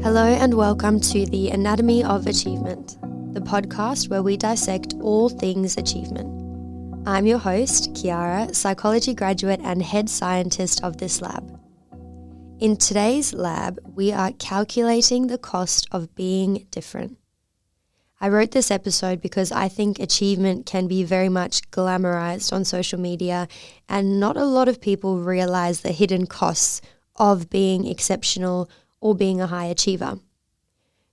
Hello and welcome to the Anatomy of Achievement, the podcast where we dissect all things achievement. I'm your host, Kiara, psychology graduate and head scientist of this lab. In today's lab, we are calculating the cost of being different. I wrote this episode because I think achievement can be very much glamorized on social media, and not a lot of people realize the hidden costs of being exceptional or being a high achiever.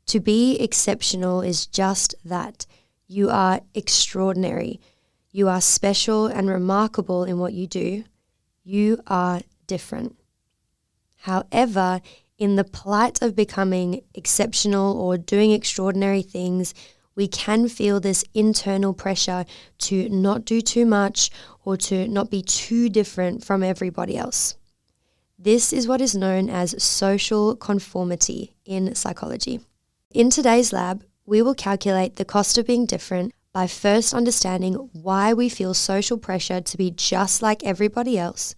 To be exceptional is just that. You are extraordinary. You are special and remarkable in what you do. You are different. However, in the plight of becoming exceptional or doing extraordinary things, we can feel this internal pressure to not do too much or to not be too different from everybody else. This is what is known as social conformity in psychology. In today's lab, we will calculate the cost of being different by first understanding why we feel social pressure to be just like everybody else.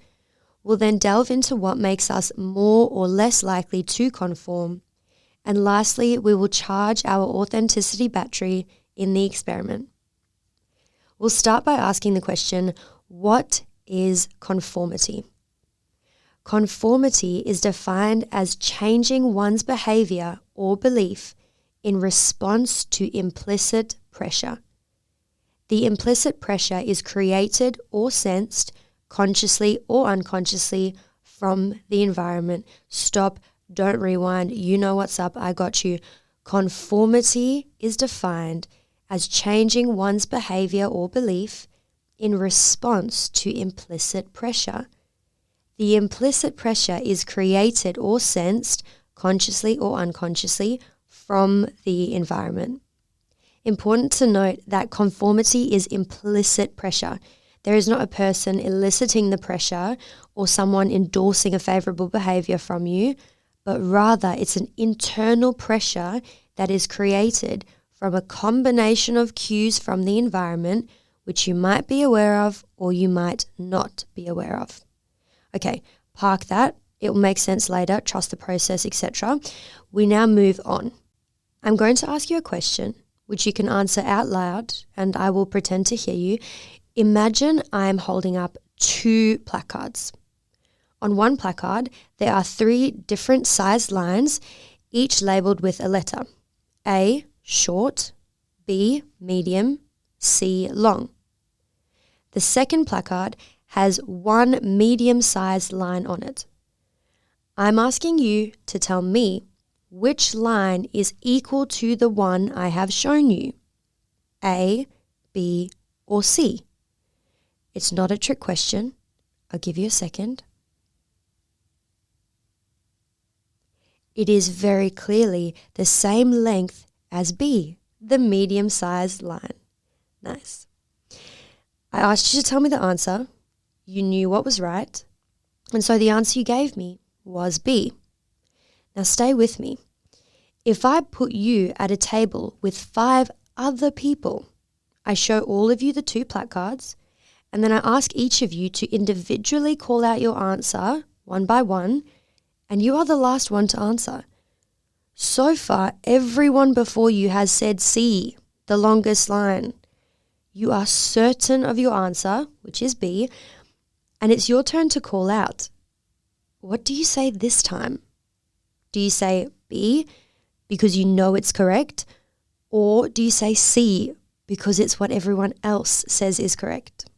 We'll then delve into what makes us more or less likely to conform. And lastly, we will charge our authenticity battery in the experiment. We'll start by asking the question, what is conformity? Conformity is defined as changing one's behavior or belief in response to implicit pressure. The implicit pressure is created or sensed, consciously or unconsciously, from the environment. Stop, don't rewind, you know what's up, I got you. Conformity is defined as changing one's behavior or belief in response to implicit pressure. The implicit pressure is created or sensed, consciously or unconsciously, from the environment. Important to note that conformity is implicit pressure. There is not a person eliciting the pressure or someone endorsing a favorable behavior from you, but rather it's an internal pressure that is created from a combination of cues from the environment, which you might be aware of or you might not be aware of. Okay, park that. It will make sense later. Trust the process, etc. We now move on. I'm going to ask you a question, which you can answer out loud, and I will pretend to hear you. Imagine I'm holding up two placards. On one placard, there are 3 different sized lines, each labeled with a letter. A, short, B, medium, C, long. The second placard has 1 medium-sized line on it. I'm asking you to tell me which line is equal to the one I have shown you. A, B, or C. It's not a trick question. I'll give you a second. It is very clearly the same length as B, the medium-sized line. Nice. I asked you to tell me the answer. You knew what was right, and so the answer you gave me was B. Now stay with me. If I put you at a table with 5 other people, I show all of you the 2 placards, and then I ask each of you to individually call out your answer one by one, and you are the last one to answer. So far, everyone before you has said C, the longest line. You are certain of your answer, which is B, and it's your turn to call out. What do you say this time? Do you say B because you know it's correct? Or do you say C because it's what everyone else says is correct?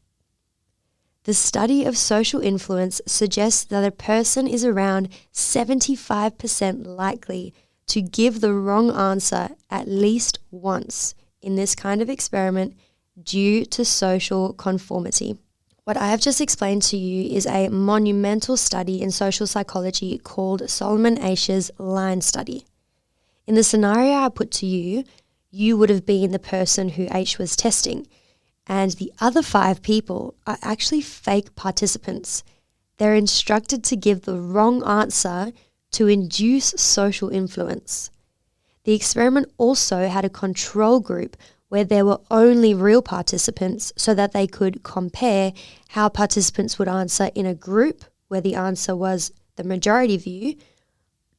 The study of social influence suggests that a person is around 75% likely to give the wrong answer at least once in this kind of experiment due to social conformity. What I have just explained to you is a monumental study in social psychology called Solomon Asch's line study. In the scenario I put to you, you would have been the person who Asch was testing, and the other 5 people are actually fake participants. They're instructed to give the wrong answer to induce social influence. The experiment also had a control group where there were only real participants so that they could compare how participants would answer in a group where the answer was the majority view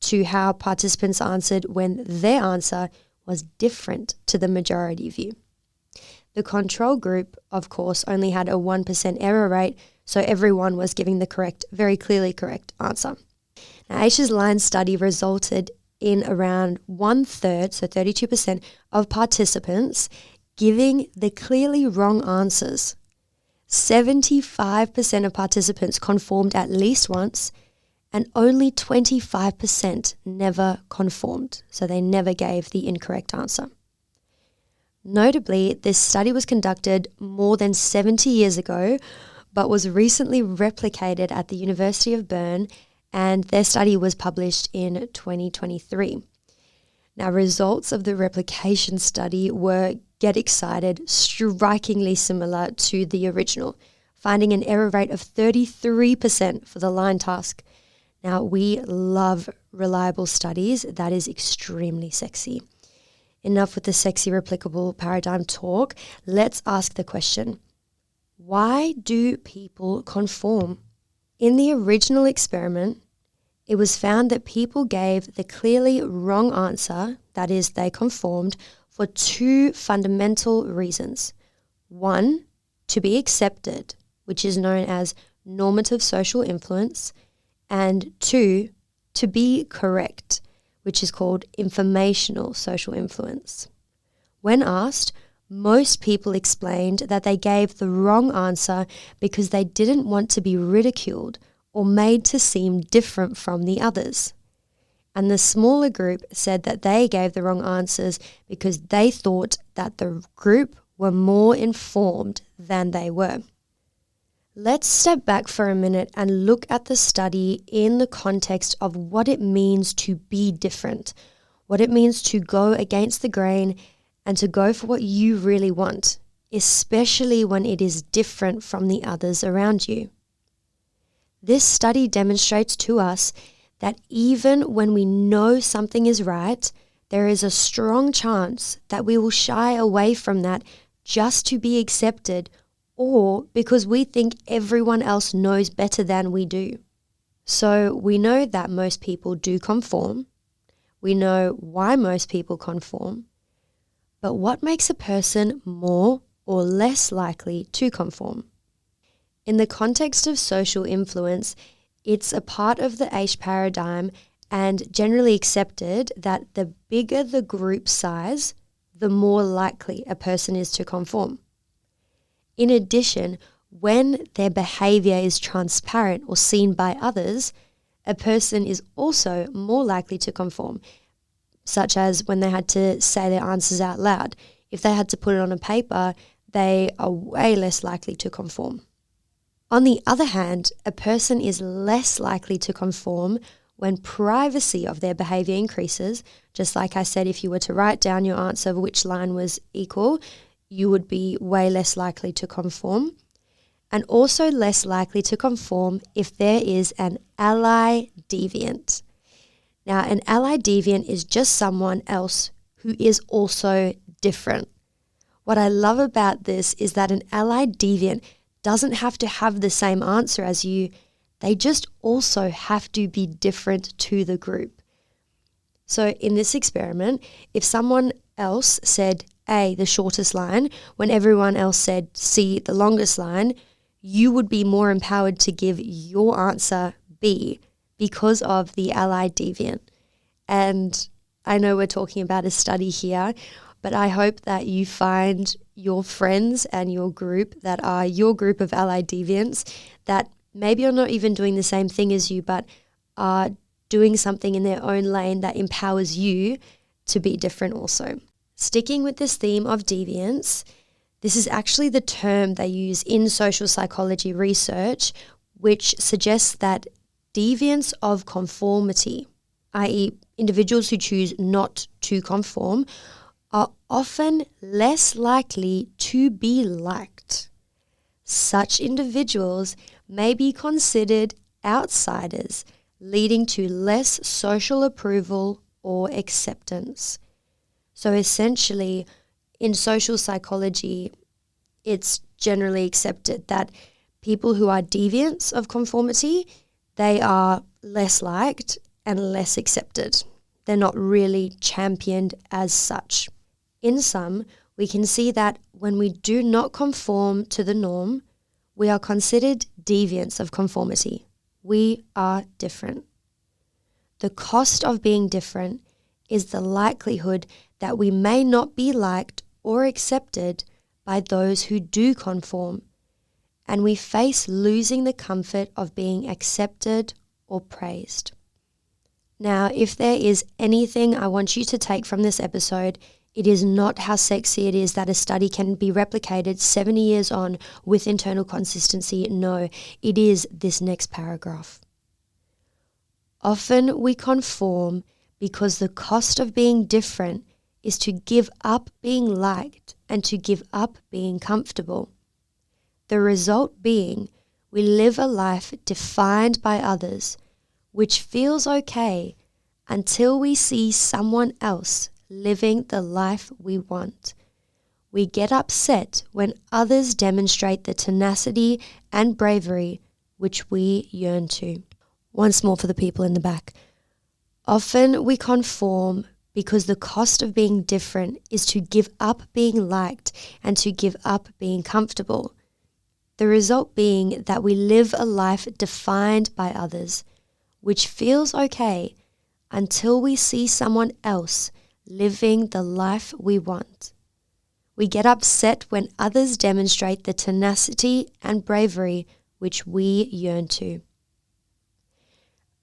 to how participants answered when their answer was different to the majority view. The control group, of course, only had a 1% error rate, so everyone was giving the very clearly correct answer. Now, Aisha's line study resulted in around 1/3, so 32% of participants giving the clearly wrong answers. 75% of participants conformed at least once, and only 25% never conformed, so they never gave the incorrect answer. Notably, this study was conducted more than 70 years ago, but was recently replicated at the University of Bern, and their study was published in 2023. Now, results of the replication study were, get excited, strikingly similar to the original, finding an error rate of 33% for the line task. Now, we love reliable studies. That is extremely sexy. Enough with the sexy replicable paradigm talk. Let's ask the question, why do people conform? In the original experiment, it was found that people gave the clearly wrong answer, that is, they conformed, for two fundamental reasons. One, to be accepted, which is known as normative social influence, and two, to be correct, which is called informational social influence. When asked, most people explained that they gave the wrong answer because they didn't want to be ridiculed or made to seem different from the others. And the smaller group said that they gave the wrong answers because they thought that the group were more informed than they were. Let's step back for a minute and look at the study in the context of what it means to be different, what it means to go against the grain and to go for what you really want, especially when it is different from the others around you. This study demonstrates to us that even when we know something is right, there is a strong chance that we will shy away from that just to be accepted, or because we think everyone else knows better than we do. So we know that most people do conform. We know why most people conform. But what makes a person more or less likely to conform? In the context of social influence, it's a part of the Aish paradigm and generally accepted that the bigger the group size, the more likely a person is to conform. In addition, when their behavior is transparent or seen by others, a person is also more likely to conform, such as when they had to say their answers out loud. If they had to put it on a paper, they are way less likely to conform. On the other hand, a person is less likely to conform when privacy of their behavior increases. Just like I said, if you were to write down your answer of which line was equal, you would be way less likely to conform, and also less likely to conform if there is an ally deviant. Now, an ally deviant is just someone else who is also different. What I love about this is that an ally deviant doesn't have to have the same answer as you. They just also have to be different to the group. So in this experiment, if someone else said A, the shortest line, when everyone else said C, the longest line, you would be more empowered to give your answer B because of the ally deviant. And I know we're talking about a study here, but I hope that you find your friends and your group that are your group of ally deviants that maybe are not even doing the same thing as you, but are doing something in their own lane that empowers you to be different also. Sticking with this theme of deviance, this is actually the term they use in social psychology research, which suggests that deviance of conformity, i.e. individuals who choose not to conform, are often less likely to be liked. Such individuals may be considered outsiders, leading to less social approval or acceptance. So essentially, in social psychology, it's generally accepted that people who are deviants of conformity, they are less liked, and less accepted. They're not really championed as such. In sum, we can see that when we do not conform to the norm, we are considered deviants of conformity. We are different. The cost of being different is the likelihood that we may not be liked or accepted by those who do conform, and we face losing the comfort of being accepted or praised. Now, if there is anything I want you to take from this episode, it is not how sexy it is that a study can be replicated 70 years on with internal consistency. No, it is this next paragraph. Often we conform because the cost of being different is to give up being liked and to give up being comfortable. The result being we live a life defined by others, which feels okay until we see someone else living the life we want. We get upset when others demonstrate the tenacity and bravery which we yearn to. Once more for the people in the back. Often we conform because the cost of being different is to give up being liked and to give up being comfortable. The result being that we live a life defined by others, which feels okay until we see someone else living the life we want. We get upset when others demonstrate the tenacity and bravery which we yearn to.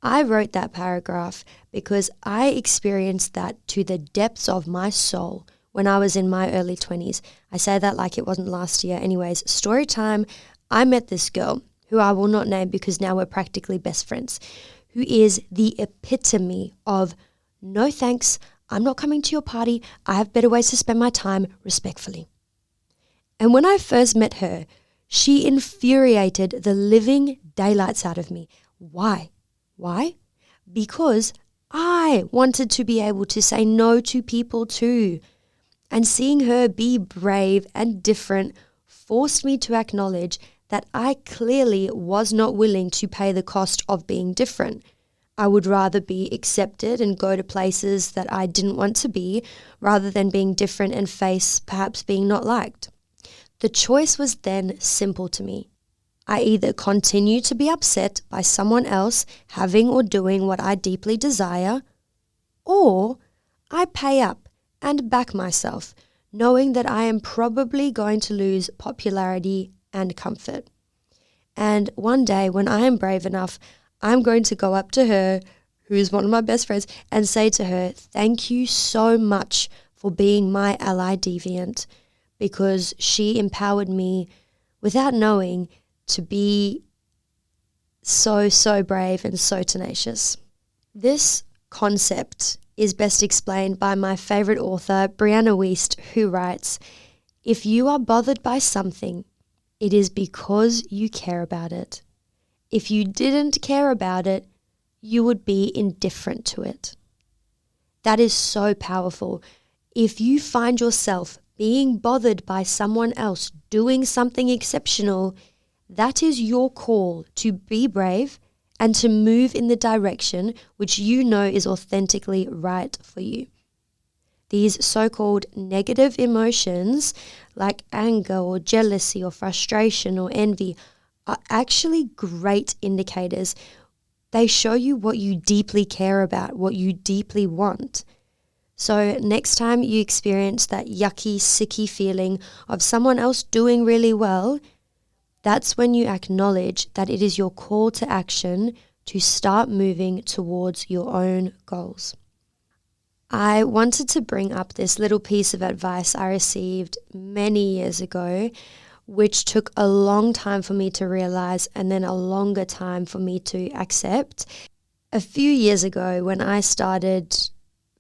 I wrote that paragraph because I experienced that to the depths of my soul when I was in my early 20s. I say that like it wasn't last year. Anyways, story time. I met this girl who I will not name because now we're practically best friends, who is the epitome of no thanks, I'm not coming to your party, I have better ways to spend my time respectfully. And when I first met her, she infuriated the living daylights out of me. Why? Because I wanted to be able to say no to people too. And seeing her be brave and different forced me to acknowledge that I clearly was not willing to pay the cost of being different. I would rather be accepted and go to places that I didn't want to be rather than being different and face perhaps being not liked. The choice was then simple to me. I either continue to be upset by someone else having or doing what I deeply desire, or I pay up and back myself, knowing that I am probably going to lose popularity and comfort. And one day when I am brave enough, I'm going to go up to her, who's one of my best friends, and say to her, thank you so much for being my ally deviant, because she empowered me without knowing to be so brave and so tenacious. This concept is best explained by my favorite author, Brianna Wiest, who writes, if you are bothered by something, it is because you care about it. If you didn't care about it, you would be indifferent to it. That is so powerful. If you find yourself being bothered by someone else doing something exceptional, that is your call to be brave and to move in the direction which you know is authentically right for you. These so-called negative emotions like anger or jealousy or frustration or envy are actually great indicators. They show you what you deeply care about, what you deeply want. So next time you experience that yucky, sicky feeling of someone else doing really well, that's when you acknowledge that it is your call to action to start moving towards your own goals. I wanted to bring up this little piece of advice I received many years ago, which took a long time for me to realize and then a longer time for me to accept. A few years ago, when I started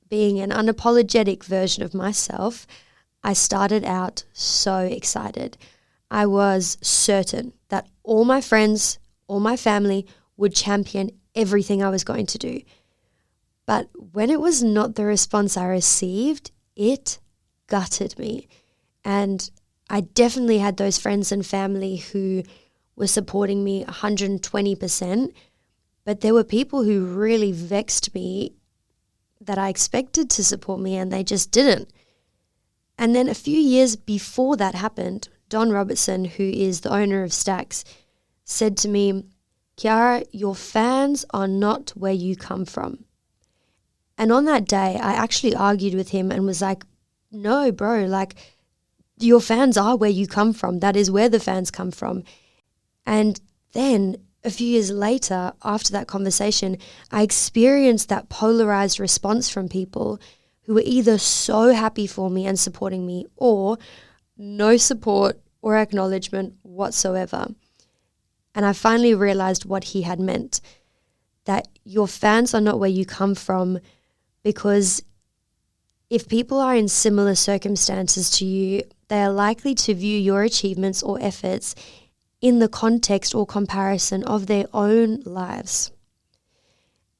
being an unapologetic version of myself, I started out so excited. I was certain that all my friends, all my family would champion everything I was going to do. But when it was not the response I received, it gutted me. And I definitely had those friends and family who were supporting me 120%, But there were people who really vexed me that I expected to support me and they just didn't. And then a few years before that happened, Don Robertson, who is the owner of Stacks, said to me, Kiara, your fans are not where you come from. And on that day, I actually argued with him and was like, no, bro, like your fans are where you come from. That is where the fans come from. And then a few years later, after that conversation, I experienced that polarized response from people who were either so happy for me and supporting me or no support or acknowledgement whatsoever. And I finally realized what he had meant, that your fans are not where you come from, because if people are in similar circumstances to you, they are likely to view your achievements or efforts in the context or comparison of their own lives.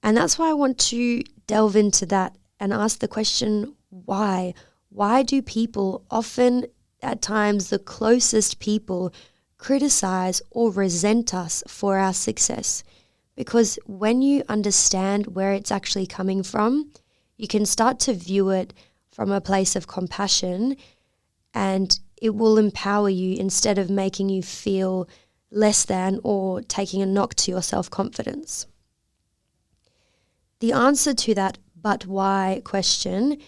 And that's why I want to delve into that and ask the question, why? Why do people often, at times the closest people, criticize or resent us for our success? Because when you understand where it's actually coming from, you can start to view it from a place of compassion, and it will empower you instead of making you feel less than or taking a knock to your self-confidence. The answer to that "but why" question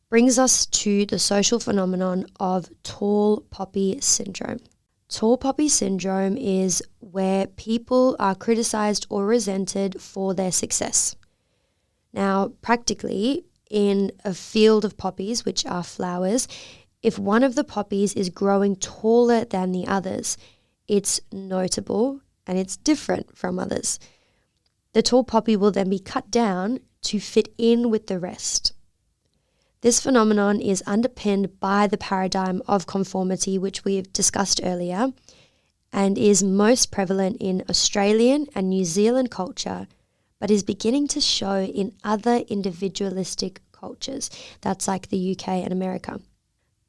brings us to the social phenomenon of tall poppy syndrome. Tall poppy syndrome is where people are criticized or resented for their success. Now, practically, in a field of poppies, which are flowers, if one of the poppies is growing taller than the others, it's notable and it's different from others. The tall poppy will then be cut down to fit in with the rest. This phenomenon is underpinned by the paradigm of conformity, which we've discussed earlier, and is most prevalent in Australian and New Zealand culture, but is beginning to show in other individualistic cultures. That's like the UK and America.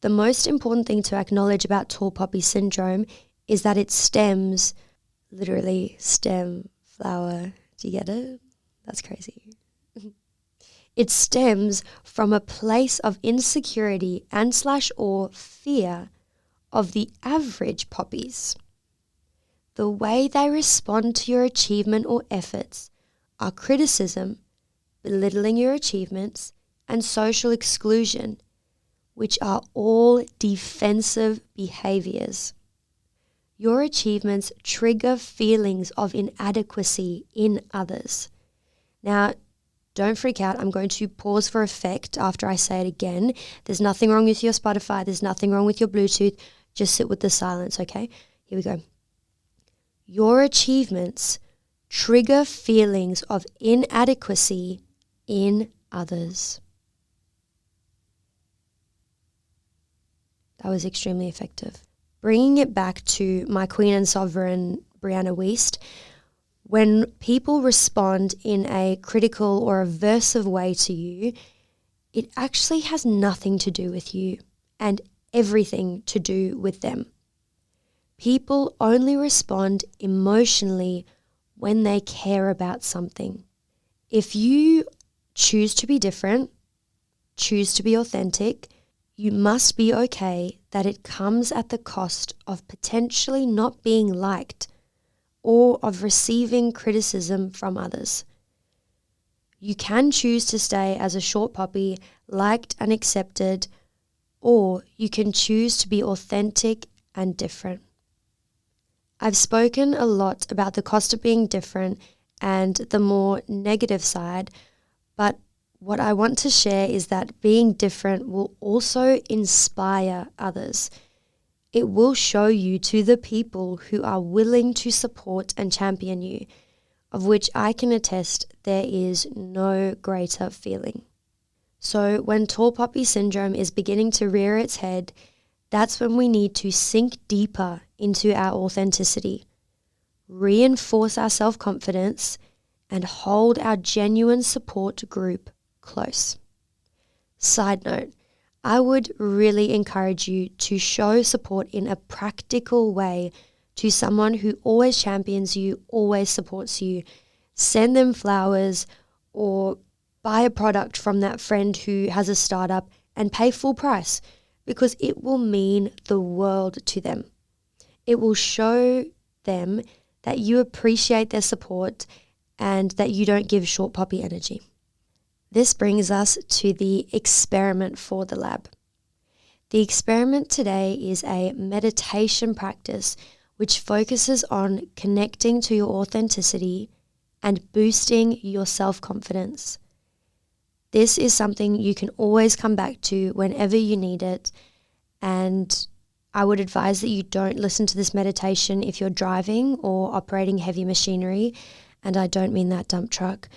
The most important thing to acknowledge about tall poppy syndrome is that it stems, literally stem, flower, do you get it? That's crazy. It stems from a place of insecurity and / or fear of the average poppies. The way they respond to your achievement or efforts are criticism, belittling your achievements, and social exclusion, which are all defensive behaviors. Your achievements trigger feelings of inadequacy in others. Now, don't freak out. I'm going to pause for effect after I say it again. There's nothing wrong with your Spotify. There's nothing wrong with your Bluetooth. Just sit with the silence, okay? Here we go. Your achievements trigger feelings of inadequacy in others. That was extremely effective. Bringing it back to my Queen and Sovereign, Brianna Wiest, when people respond in a critical or aversive way to you, it actually has nothing to do with you and everything to do with them. People only respond emotionally when they care about something. If you choose to be different, choose to be authentic, you must be okay that it comes at the cost of potentially not being liked or of receiving criticism from others. You can choose to stay as a short poppy, liked and accepted, or you can choose to be authentic and different. I've spoken a lot about the cost of being different and the more negative side, but what I want to share is that being different will also inspire others. It will show you to the people who are willing to support and champion you, of which I can attest there is no greater feeling. So when tall poppy syndrome is beginning to rear its head, that's when we need to sink deeper into our authenticity, reinforce our self-confidence, and hold our genuine support group close. Side note, I would really encourage you to show support in a practical way to someone who always champions you, always supports you. Send them flowers or buy a product from that friend who has a startup and pay full price, because it will mean the world to them. It will show them that you appreciate their support and that you don't give short poppy energy. This brings us to the experiment for the lab. The experiment today is a meditation practice which focuses on connecting to your authenticity and boosting your self-confidence. This is something you can always come back to whenever you need it, and I would advise that you don't listen to this meditation if you're driving or operating heavy machinery, and I don't mean that dump truck.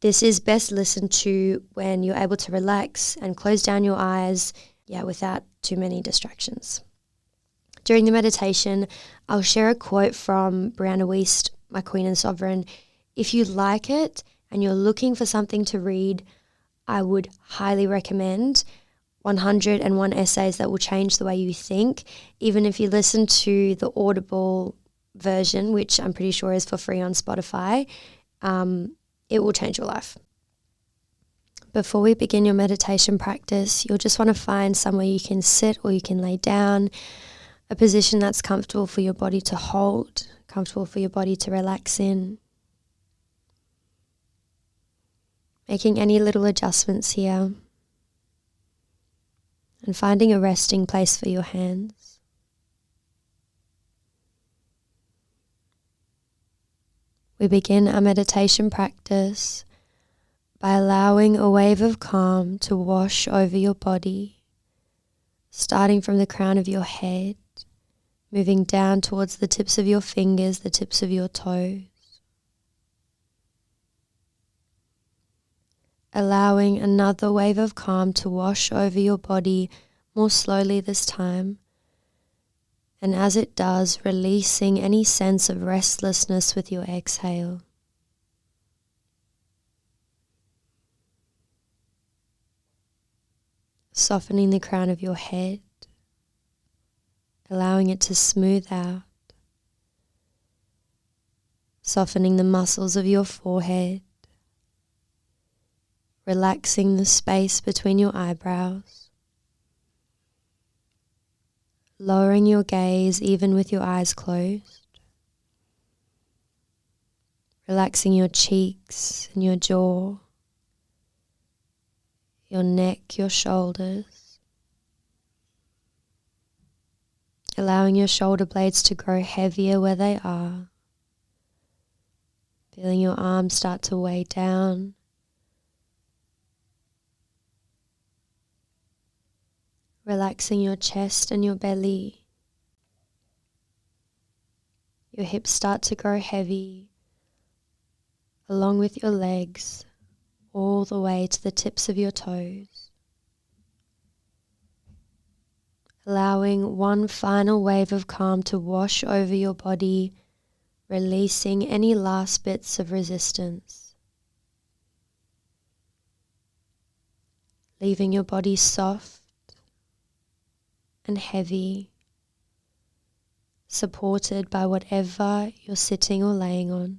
This is best listened to when you're able to relax and close down your eyes, without too many distractions. During the meditation, I'll share a quote from Brianna Wiest, my Queen and Sovereign. If you like it and you're looking for something to read, I would highly recommend 101 Essays That Will Change the Way You Think. Even if you listen to the Audible version, which I'm pretty sure is for free on Spotify, it will change your life. Before we begin your meditation practice, you'll just want to find somewhere you can sit or you can lay down, a position that's comfortable for your body to hold, comfortable for your body to relax in. Making any little adjustments here and finding a resting place for your hands. We begin our meditation practice by allowing a wave of calm to wash over your body, starting from the crown of your head, moving down towards the tips of your fingers, the tips of your toes. Allowing another wave of calm to wash over your body more slowly this time. And as it does, releasing any sense of restlessness with your exhale. Softening the crown of your head, allowing it to smooth out. Softening the muscles of your forehead. Relaxing the space between your eyebrows. Lowering your gaze even with your eyes closed. Relaxing your cheeks and your jaw, your neck, your shoulders. Allowing your shoulder blades to grow heavier where they are. Feeling your arms start to weigh down. Relaxing your chest and your belly. Your hips start to grow heavy, along with your legs, all the way to the tips of your toes. Allowing one final wave of calm to wash over your body, releasing any last bits of resistance. Leaving your body soft and heavy, supported by whatever you're sitting or laying on.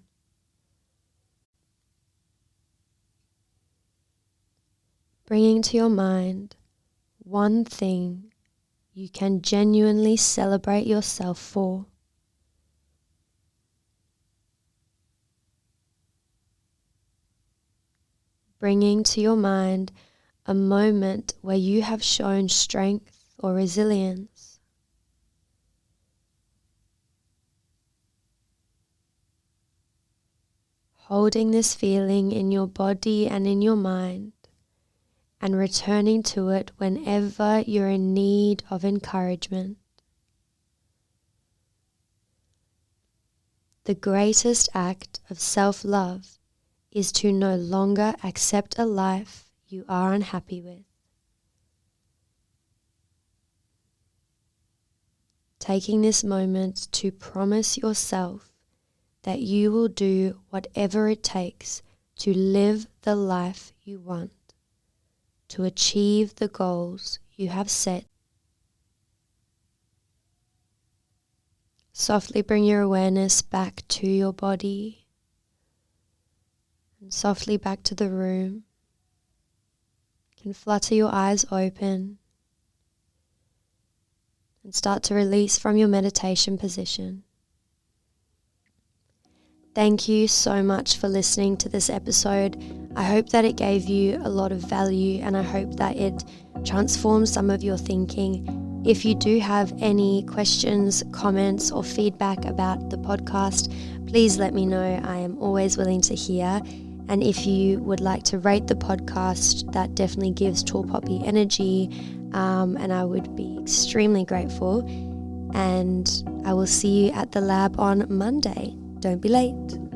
Bringing to your mind one thing you can genuinely celebrate yourself for. Bringing to your mind a moment where you have shown strength or resilience. Holding this feeling in your body and in your mind, and returning to it whenever you're in need of encouragement. The greatest act of self-love is to no longer accept a life you are unhappy with. Taking this moment to promise yourself that you will do whatever it takes to live the life you want, to achieve the goals you have set. Softly bring your awareness back to your body, and softly back to the room. You can flutter your eyes open and start to release from your meditation position. Thank you so much for listening to this episode. I hope that it gave you a lot of value, and I hope that it transforms some of your thinking. If you do have any questions, comments, or feedback about the podcast, please let me know. I am always willing to hear. And if you would like to rate the podcast, that definitely gives Tall Poppy energy, and I would be extremely grateful. And I will see you at the lab on Monday. Don't be late.